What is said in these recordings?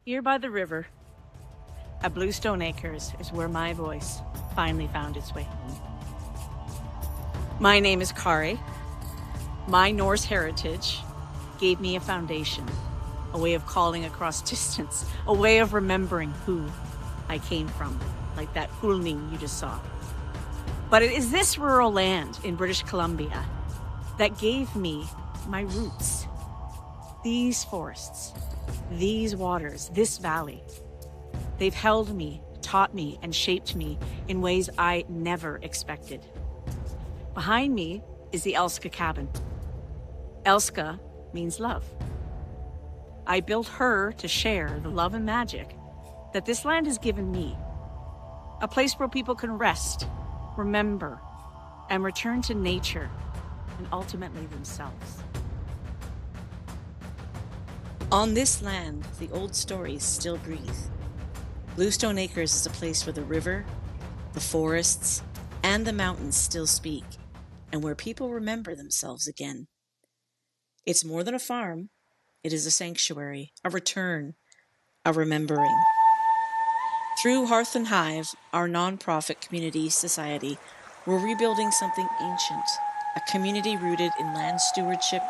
Here by the river, at Bluestone Acres, is where my voice finally found its way home. My name is Kari. My Norse heritage gave me a foundation, a way of calling across distance, a way of remembering who I came from, like that Hulning you just saw. But it is this rural land in British Columbia that gave me my roots. These forests, these waters, this valley, they've held me, taught me, and shaped me in ways I never expected. Behind me is the Elska cabin. Elska means love. I built her to share the love and magic that this land has given me. A place where people can rest, remember, and return to nature and ultimately themselves. On this land, the old stories still breathe. Bluestone Acres is a place where the river, the forests, and the mountains still speak, and where people remember themselves again. It's more than a farm. It is a sanctuary, a return, a remembering. Through Hearth and Hive, our nonprofit community society, we're rebuilding something ancient, a community rooted in land stewardship,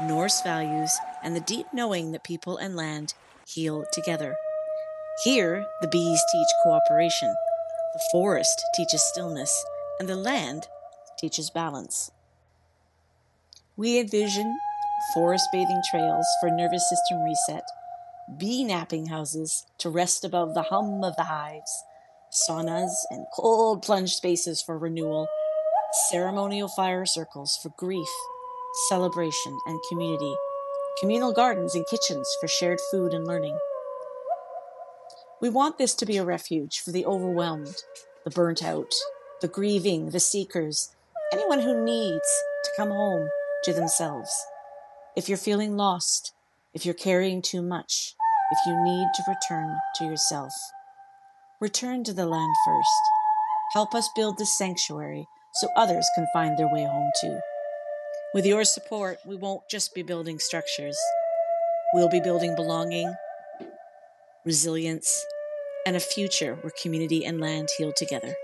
Norse values, and the deep knowing that people and land heal together. Here, the bees teach cooperation, the forest teaches stillness, and the land teaches balance. We envision forest bathing trails for nervous system reset, bee napping houses to rest above the hum of the hives, saunas and cold plunge spaces for renewal, ceremonial fire circles for grief, celebration, and community, communal gardens and kitchens for shared food and learning. We want this to be a refuge for the overwhelmed, the burnt out, the grieving, the seekers, anyone who needs to come home to themselves. If you're feeling lost, if you're carrying too much, if you need to return to yourself, return to the land first. Help us build this sanctuary so others can find their way home too. With your support, we won't just be building structures. We'll be building belonging, resilience, and a future where community and land heal together.